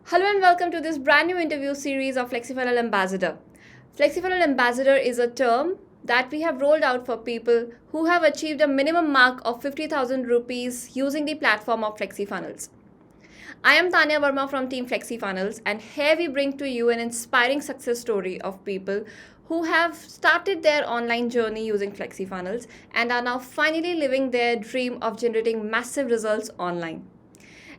Hello and welcome to this brand new interview series of FlexiFunnel Ambassador. FlexiFunnel Ambassador is a term that we have rolled out for people who have achieved a minimum mark of 50,000 rupees using the platform of FlexiFunnels. I am Tanya Verma from Team FlexiFunnels, and here we bring to you an inspiring success story of people who have started their online journey using FlexiFunnels and are now finally living their dream of generating massive results online.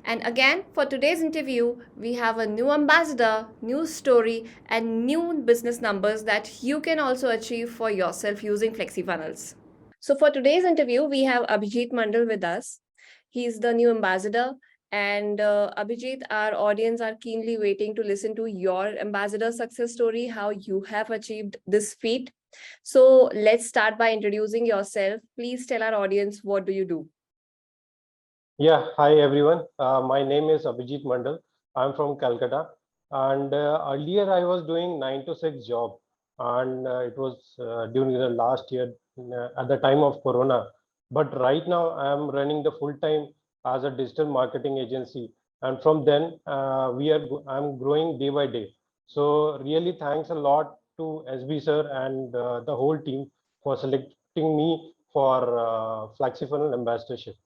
And again, for today's interview, we have a new ambassador, new story, and new business numbers that you can also achieve for yourself using FlexiFunnels. So, for today's interview, we have Abhijit Mandal with us. He's the new ambassador. And Abhijit, our audience are keenly waiting to listen to your ambassador success story, how you have achieved this feat. So, let's start by introducing yourself. Please tell our audience, what do you do? Yeah, hi everyone. My name is Abhijit Mandal. I'm from Calcutta, and earlier I was doing 9 to 6 job, and it was during the last year at the time of Corona. But right now I am running the full time as a digital marketing agency, and from then I'm growing day by day. So really thanks a lot to SB sir and the whole team for selecting me for FlexiFunnel ambassadorship.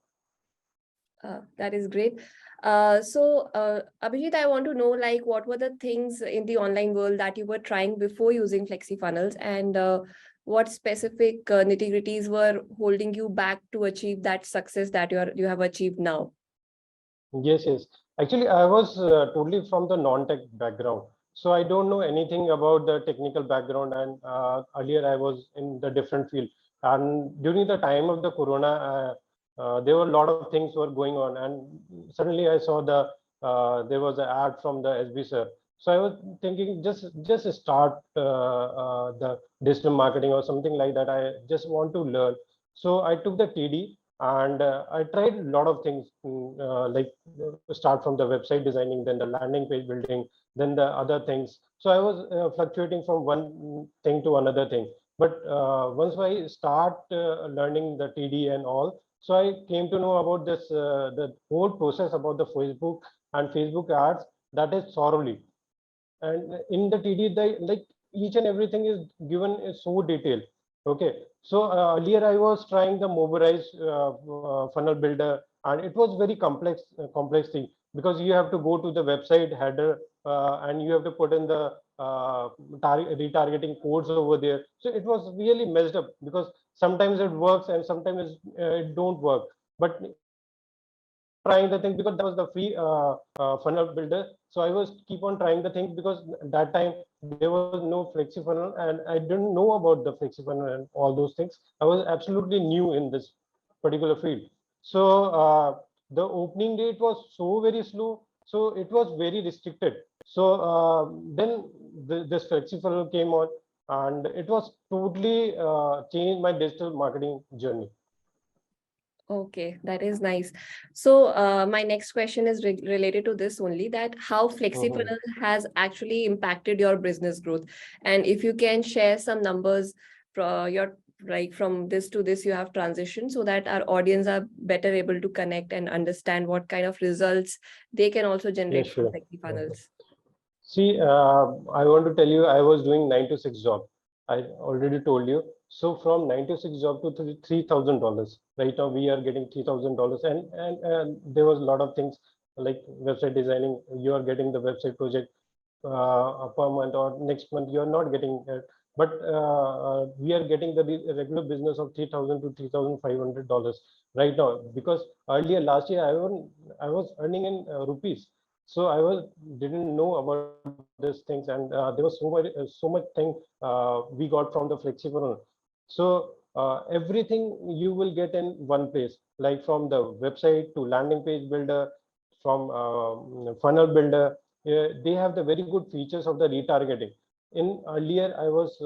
That is great. Abhijit, I want to know, like, what were the things in the online world that you were trying before using FlexiFunnels, and what specific nitty-gritties were holding you back to achieve that success that you have achieved now? Yes, yes. Actually, I was totally from the non-tech background. So I don't know anything about the technical background. And earlier I was in the different field. And during the time of the Corona, there were a lot of things were going on. And suddenly I saw there was an ad from the SB sir. So I was thinking just start the digital marketing or something like that. I just want to learn. So I took the TD and I tried a lot of things like start from the website designing, then the landing page building, then the other things. So I was fluctuating from one thing to another thing. But once I start learning the TD and all, so I came to know about this the whole process about the Facebook ads, that is thoroughly. And in the TD, like each and everything is given is so detailed. Okay, so earlier I was trying the mobilized funnel builder, and it was very complex thing, because you have to go to the website header and you have to put in the retargeting codes over there. So it was really messed up, because sometimes it works and sometimes it don't work. But trying the thing, because that was the free funnel builder. So I was keep on trying the things, because that time there was no FlexiFunnel and I didn't know about the FlexiFunnel and all those things. I was absolutely new in this particular field. So the opening date was so very slow, so it was very restricted. So then this FlexiFunnel came on, and it was totally changed my digital marketing journey. Okay, that is nice. So, my next question is related to this only, that how FlexiFunnel has actually impacted your business growth. And if you can share some numbers your like from this to this you have transitioned, so that our audience are better able to connect and understand what kind of results they can also Yeah, generate from sure. FlexiFunnels. See, I want to tell you, I was doing 9 to 6 job. I already told you. So from 9 to 6 job to $3,000. Right now we are getting $3,000, and there was a lot of things like website designing. You are getting the website project per month, or next month you are not getting it. But we are getting the regular business of $3,000 to $3,500 right now, because earlier last year I was earning in rupees. So I was didn't know about these things, and there was so much thing we got from the FlexiFunnel. So everything you will get in one place, like from the website to landing page builder, from funnel builder. They have the very good features of the retargeting. In earlier I was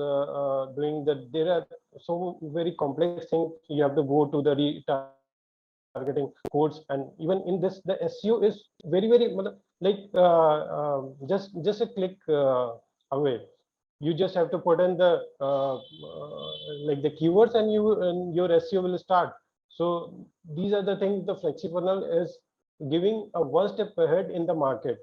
doing that, there are so very complex things. You have to go to the retargeting codes, and even in this the SEO is very like just a click away. You just have to put in the like the keywords, and your SEO will start. So these are the things the FlexiFunnel is giving a one step ahead in the market.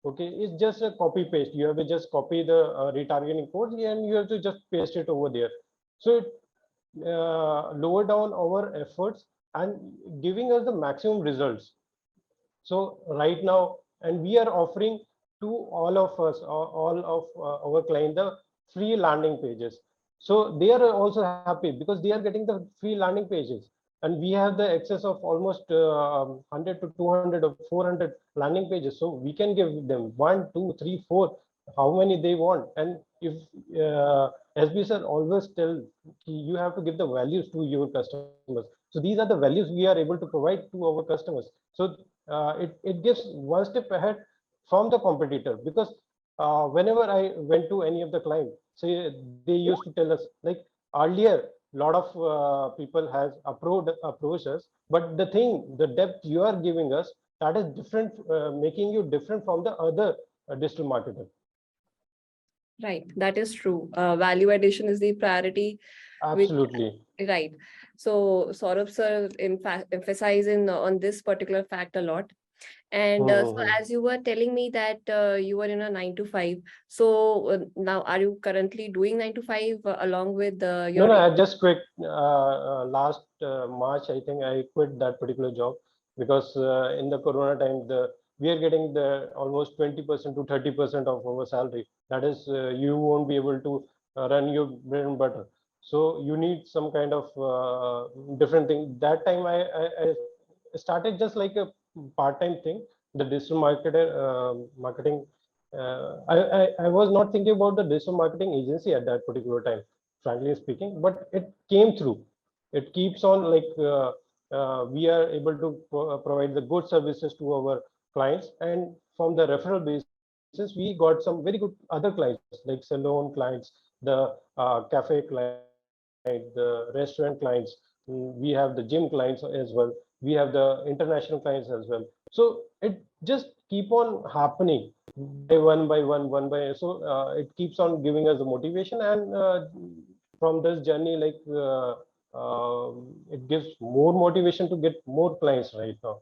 Okay, it's just a copy paste. You have to just copy the retargeting code and you have to just paste it over there. So it lower down our efforts and giving us the maximum results. So right now, and we are offering to all of us, all of our client, the free landing pages. So they are also happy because they are getting the free landing pages, and we have the access of almost 100 to 200 or 400 landing pages. So we can give them 1, 2, 3, 4, how many they want. And if SB sir always tell you have to give the values to your customers. So these are the values we are able to provide to our customers. So it gives one step ahead from the competitor, because whenever I went to any of the client, say they used to tell us like earlier, a lot of people has approached us, but the depth you are giving us, that is different, making you different from the other digital marketer. Right, that is true. Value addition is the priority, which Absolutely. right. So Saurabh sir in fact emphasizing on this particular fact a lot. And so Mm-hmm. as you were telling me that you were in a 9 to 5, so now are you currently doing 9 to 5 along with No, your? no, I just quit last March. I think I quit that particular job because in the Corona time, the we are getting the almost 20% to 30% of our salary. That is, you won't be able to run your bread and butter. So you need some kind of different thing. That time I started just like a part-time thing, the digital marketing. I was not thinking about the digital marketing agency at that particular time, frankly speaking, but it came through. It keeps on like we are able to provide the good services to our clients, and from the referral basis we got some very good other clients like salon clients, the cafe client, the restaurant clients. We have the gym clients as well. We have the international clients as well. So it just keep on happening by one. So it keeps on giving us the motivation, and from this journey, like it gives more motivation to get more clients right now.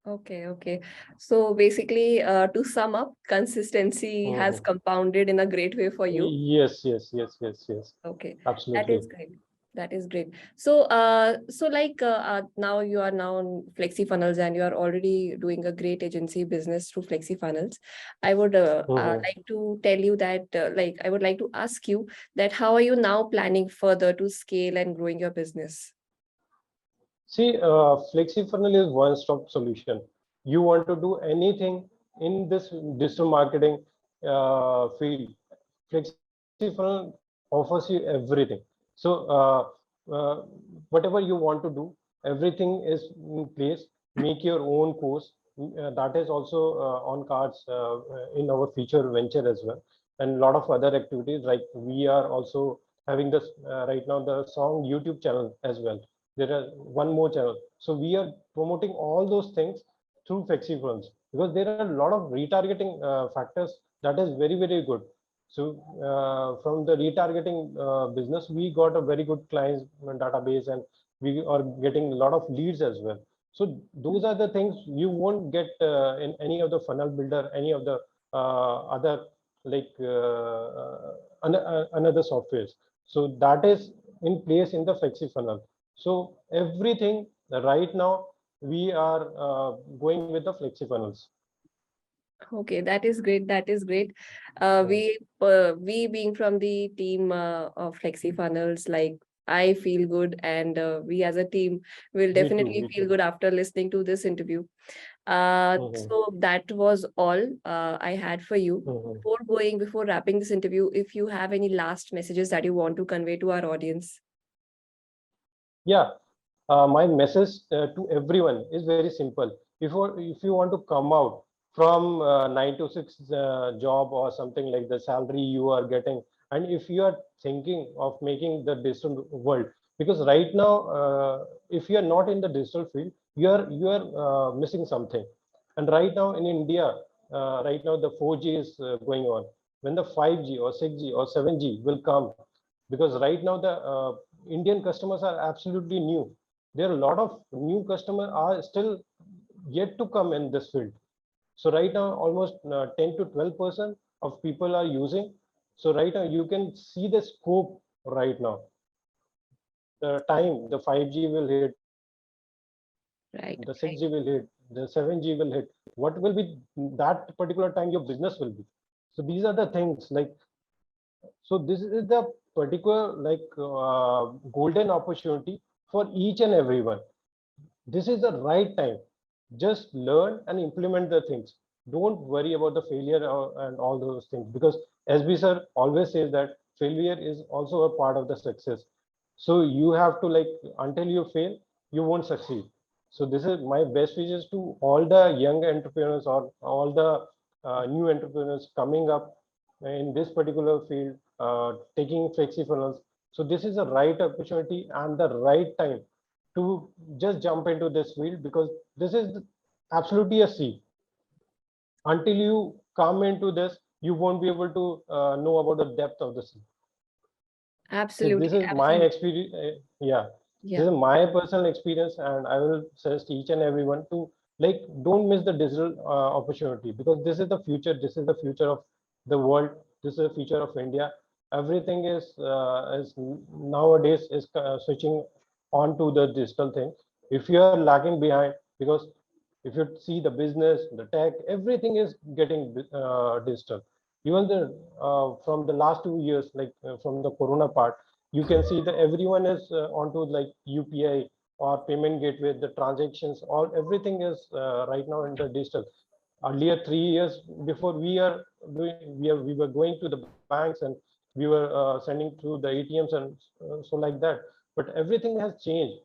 Okay, okay. So basically, to sum up, consistency has Mhm. compounded in a great way for you. Yes. Okay, that Absolutely. is great. That is great. So, now you are now on FlexiFunnels and you are already doing a great agency business through FlexiFunnels. I would Mhm. like to tell you that, I would like to ask you that how are you now planning further to scale and growing your business? See, FlexiFunnel is one-stop solution. You want to do anything in this digital marketing field, FlexiFunnel offers you everything. So, uh, whatever you want to do, everything is in place. Make your own course. That is also on cards in our future venture as well, and a lot of other activities. Like we are also having this right now the song YouTube channel as well. There are one more channel, so we are promoting all those things through FlexiFunnels, because there are a lot of retargeting factors that is very good. So from the retargeting business, we got a very good clients database, and we are getting a lot of leads as well. So those are the things you won't get in any of the funnel builder, any of the other like another softwares. So that is in place in the FlexiFunnel. So everything right now we are going with the FlexiFunnels. Okay, that is great. That is great. We being from the team of FlexiFunnels, like I feel good, and we as a team will Me too. definitely Me feel too. good after listening to this interview. Mhm, So that was all I had for you. mhm. Before wrapping this interview, if you have any last messages that you want to convey to our audience. Yeah, my message to everyone is very simple. If you want to come out from 9 to 6 job or something like the salary you are getting, and if you are thinking of making the digital world, because right now, if you are not in the digital field, you are missing something. And right now in India, right now the 4G is going on. When the 5G or 6G or 7G will come, because right now the Indian customers are absolutely new. There are a lot of new customers are still yet to come in this field. So right now, almost 10 to 12% of people are using. So right now, you can see the scope right now. The time the 5G will hit, Right, the right. 6G will hit, the 7G will hit. What will be that particular time your business will be? So these are the things like, so this is the particular like golden opportunity for each and everyone. This is the right time. Just learn and implement the things. Don't worry about the failure and all those things, because SB sir always says that failure is also a part of the success. So you have to like, until you fail, you won't succeed. So this is my best wishes to all the young entrepreneurs or all the new entrepreneurs coming up in this particular field, taking FlexiFunnels. So this is the right opportunity and the right time to just jump into this field, because this is absolutely a sea. Until you come into this, you won't be able to know about the depth of the sea. So this Absolutely, is my absolutely. experience. Yeah, this Yeah, is my personal experience, and I will suggest each and everyone to like, don't miss the digital opportunity, because this is the future. This is the future of the world. This is the future of India. Everything is nowadays is switching on to the digital thing. If you are lagging behind, because if you see the business, the tech, everything is getting digital. Even the from the last 2 years, like from the corona part, you can see that everyone is onto like UPI or payment gateway. The transactions, all everything is right now in the digital. Earlier 3 years before, we were going to the banks and we were sending through the ATMs and so like that. But everything has changed.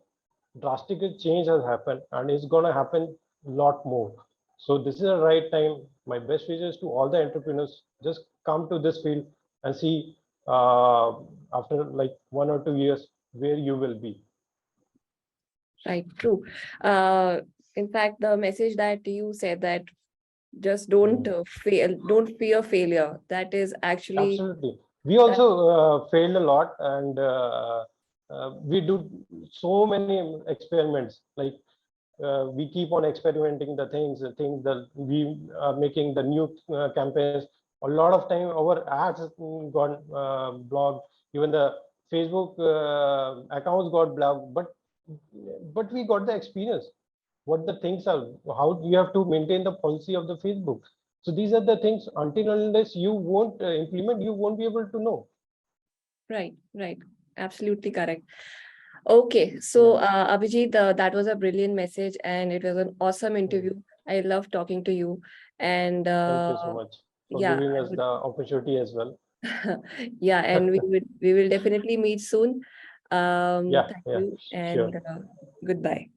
Drastic change has happened, and it's going to happen a lot more. So this is the right time. My best wishes to all the entrepreneurs: just come to this field and see after like 1 or 2 years where you will be. right, true. Uh, in fact, the message that you said, that just don't Mm. fail, don't fear failure. That is actually Absolutely. We that. also failed a lot, and we do so many experiments. Like we keep on experimenting the things that we are making the new campaigns. A lot of time our ads got blocked. Even the Facebook accounts got blocked. But we got the experience. What the things are, how you have to maintain the policy of the Facebook. So these are the things. Until unless you won't implement, you won't be able to know. Right, right. Absolutely correct. Okay, so Yeah. Abhijit, that was a brilliant message and it was an awesome Mm. interview. I love talking to you. And Thank you so much for yeah, giving I us would, the opportunity as well. yeah, and we will definitely meet soon. Yeah, Thank yeah, you sure. and goodbye.